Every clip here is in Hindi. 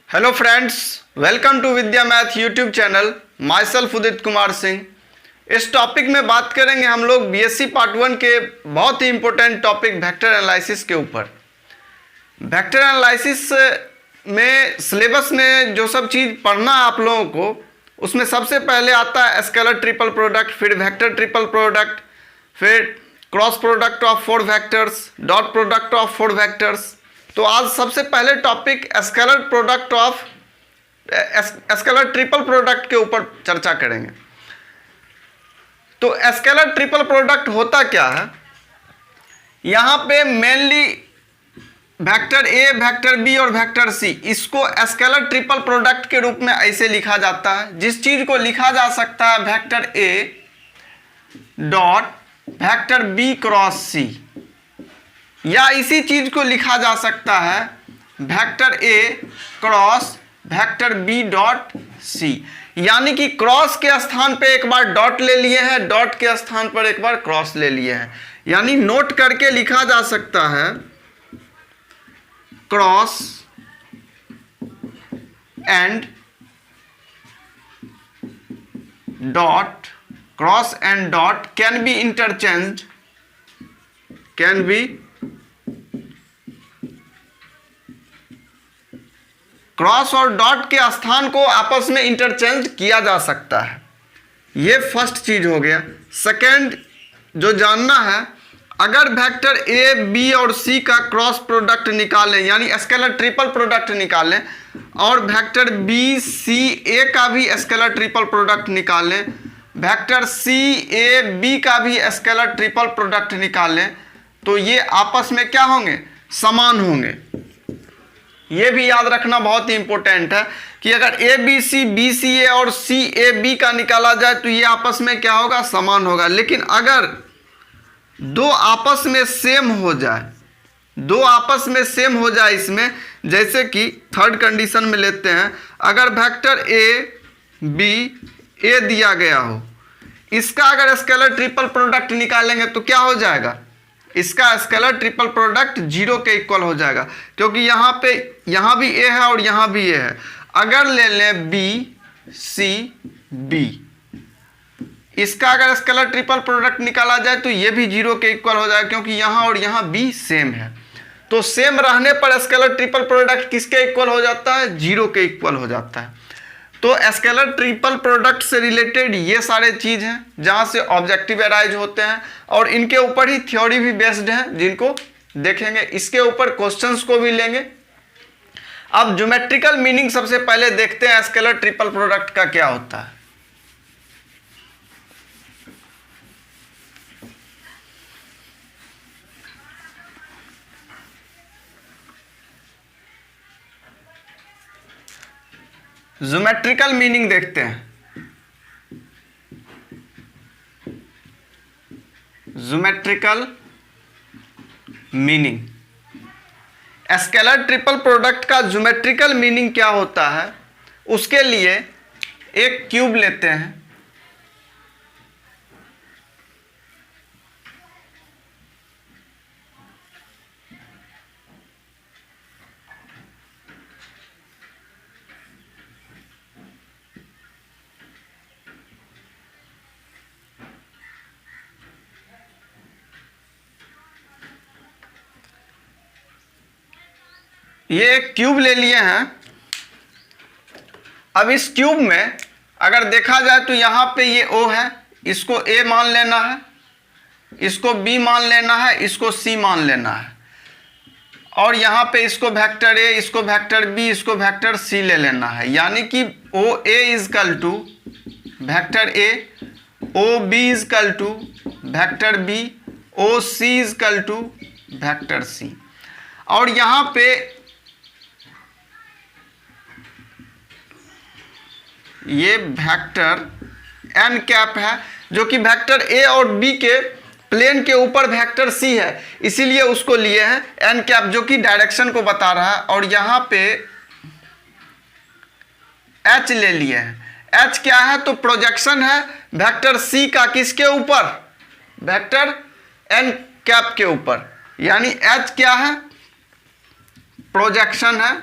Hello friends, welcome to Vidya math YouTube channel. Myself Udit Kumar Singh. इस टॉपिक में बात करेंगे हम लोग बीएससी पार्ट 1 के बहुत ही इंपॉर्टेंट टॉपिक वेक्टर एनालिसिस के ऊपर। वेक्टर एनालिसिस में सिलेबस में जो सब चीज़ पढ़ना है आप लोगों को, उसमें सबसे पहले आता है स्केलर ट्रिपल प्रोडक्ट, फिर वेक्टर ट्रिपल प्रोडक्ट, फिर cross product of 4 vectors, dot product of 4 vectors. तो आज सबसे पहले topic scalar product of scalar triple product के ऊपर चर्चा करेंगे। तो स्केलर ट्रिपल प्रोडक्ट होता क्या है? यहां पे मेनली वेक्टर ए, वेक्टर बी और वेक्टर सी, इसको स्केलर ट्रिपल प्रोडक्ट के रूप में ऐसे लिखा जाता है। जिस चीज को लिखा जा सकता है vector a dot vector b cross c, या इसी चीज को लिखा जा सकता है vector a cross vector b dot c. यानी कि क्रॉस के स्थान पे एक बार डॉट ले लिए हैं, डॉट के स्थान पर एक बार क्रॉस ले लिए हैं। यानी नोट करके लिखा जा सकता है cross and dot, cross and dot can be interchanged, can be cross और डॉट के स्थान को आपस में इंटरचेंज किया जा सकता है। ये फर्स्ट चीज हो गया। सेकंड जो जानना है, अगर वेक्टर ए, बी और सी का क्रॉस प्रोडक्ट निकालें, यानी स्केलर ट्रिपल प्रोडक्ट निकालें, और वेक्टर बी, सी, ए का भी स्केलर ट्रिपल प्रोडक्ट निकालें, वेक्टर सी, ए, बी का भी स्केलर ट्रिपल प्रोडक्ट निकालें, तो ये आपस में क्या होंगे? समान होंगे। ये भी याद रखना बहुत ही इंपॉर्टेंट है कि अगर A B C, B C ए और सी ए बी का निकाला जाए तो ये आपस में क्या होगा? समान होगा। लेकिन अगर दो आपस में सेम हो जाए, दो आपस में सेम हो जाए इसमें, जैसे कि थर्ड कंडीशन में लेते हैं, अगर वेक्टर ए बी ए दिया गया हो, इसका अगर स्केलर ट्रिपल प्रोडक्ट निकालेंगे तो क्या हो जाएगा? इसका स्केलर ट्रिपल प्रोडक्ट 0 के इक्वल हो जाएगा, क्योंकि यहाँ भी ए है और यहाँ भी ए है। अगर ले लें बी सी बी, इसका अगर स्केलर ट्रिपल प्रोडक्ट निकाला जाए तो ये भी 0 के इक्वल हो जाएगा, क्योंकि यहाँ और यहाँ बी सेम है। तो सेम रहने पर स्केलर ट्रिपल प्रोडक्ट किसके इक्वल हो जाता है? 0 के इक्वल हो जाता है। तो स्केलर ट्रिपल प्रोडक्ट से रिलेटेड ये सारे चीज हैं जहां से ऑब्जेक्टिव अराइज होते हैं, और इनके ऊपर ही थ्योरी भी बेस्ड है, जिनको देखेंगे। इसके ऊपर क्वेश्चंस को भी लेंगे। अब ज्योमेट्रिकल मीनिंग सबसे पहले देखते हैं स्केलर ट्रिपल प्रोडक्ट का क्या होता है। ज्योमेट्रिकल मीनिंग देखते हैं। Geometrical meaning, scalar triple product का ज्योमेट्रिकल मीनिंग क्या होता है, उसके लिए एक क्यूब लेते हैं। ये एक क्यूब ले लिए हैं। अब इस क्यूब में अगर देखा जाए तो यहाँ पे ये O है, इसको A मान लेना है, इसको B मान लेना है, इसको C मान लेना है, और यहाँ पे इसको वेक्टर A, इसको वेक्टर B, इसको वेक्टर C ले लेना है। यानी कि OA equal to vector A, OB equal to vector B, OC equal to vector C। और यहाँ पे ये वेक्टर n कैप है, जो कि वेक्टर A और B के प्लेन के ऊपर वेक्टर C है, इसीलिए उसको लिए हैं n कैप, जो कि डायरेक्शन को बता रहा है। और यहाँ पे h ले लिए हैं। h क्या है? तो प्रोजेक्शन है वेक्टर C का किसके ऊपर? वेक्टर n कैप के ऊपर। यानी h क्या है? प्रोजेक्शन है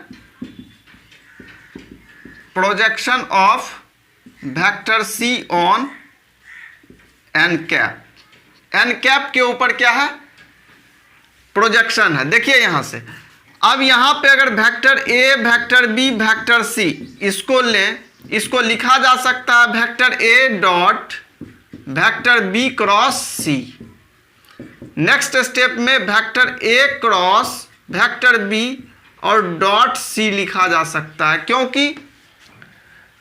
projection of vector c on n cap. N cap के ऊपर क्या है? प्रोजेक्शन है। देखिए यहां से, अब यहां पे अगर वेक्टर ए, वेक्टर बी, वेक्टर सी इसको लें, इसको लिखा जा सकता है vector a dot vector b cross c. Next step में vector a cross vector B और डॉट सी लिखा जा सकता है, क्योंकि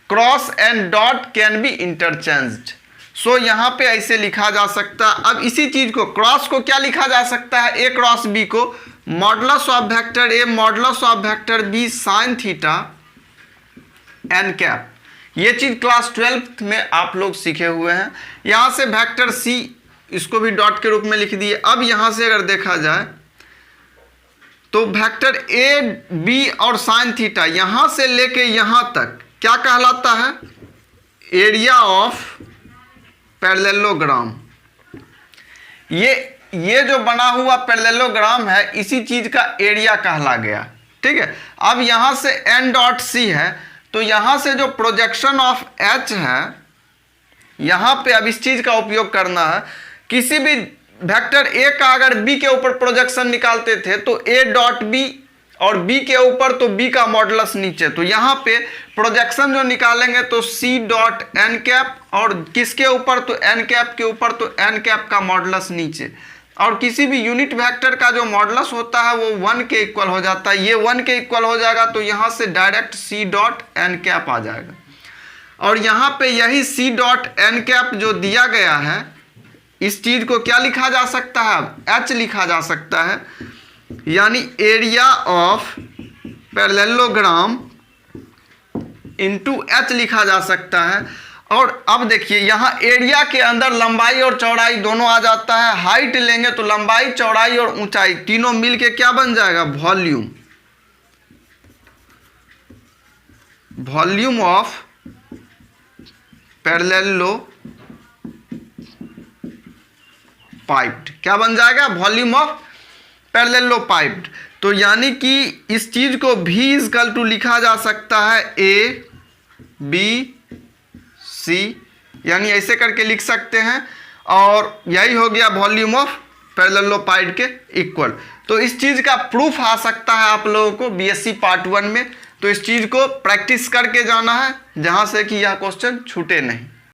cross and dot can be interchanged. So यहां पे ऐसे लिखा जा सकता है। अब इसी चीज को, क्रॉस को क्या लिखा जा सकता है? ए क्रॉस बी को modulus of vector a modulus of vector b sine theta n cap. ये चीज क्लास 12th में आप लोग सीखे हुए हैं। यहां से वेक्टर सी इसको भी डॉट के रूप में लिख दिए। अब यहां से अगर देखा जाए तो वेक्टर ए बी और साइन थीटा यहां से लेके यहां तक क्या कहलाता है? Area of parallelogram. ये जो बना हुआ पैरेललोग्राम है, इसी चीज का एरिया कहला गया। ठीक है। अब यहां से एन डॉट सी है, तो यहां से जो प्रोजेक्शन ऑफ एच है, यहां पे अब इस चीज का उपयोग करना है। किसी भी वेक्टर ए का अगर बी के ऊपर प्रोजेक्शन निकालते थे तो ए डॉट बी, और बी के ऊपर तो बी का मॉडुलस नीचे। तो यहां पे प्रोजेक्शन जो निकालेंगे तो सी डॉट एन कैप, और किसके ऊपर? तो एन कैप के ऊपर, तो एन कैप का मॉडुलस नीचे। और किसी भी यूनिट वेक्टर का जो मॉडुलस होता है वो 1 के इक्वल हो जाता है। ये 1 के इक्वल हो जाएगा तो यहां से direct c dot n cap आ जाएगा। और यहां पे यही सी डॉट एन कैप जो दिया गया है, इस चीज को क्या लिखा जा सकता है? एच लिखा जा सकता है, यानी area of parallelogram into H लिखा जा सकता है। और अब देखिए यहां एरिया के अंदर लंबाई और चौड़ाई दोनों आ जाता है। हाइट लेंगे तो लंबाई, चौड़ाई और ऊंचाई तीनों मिलके क्या बन जाएगा? वॉल्यूम। वॉल्यूम ऑफ पैरेललोपाइप्ड क्या बन जाएगा? Volume of parallelepiped. तो यानी कि इस चीज को V इक्वल टू लिखा जा सकता है ए बी सी, यानी ऐसे करके लिख सकते हैं। और यही हो गया वॉल्यूम ऑफ पैरेललोपाइड के इक्वल। तो इस चीज का प्रूफ आ सकता है आप लोगों को बीएससी पार्ट 1 में। तो इस चीज को प्रैक्टिस करके जाना है, जहां से कि यह क्वेश्चन छूटे नहीं।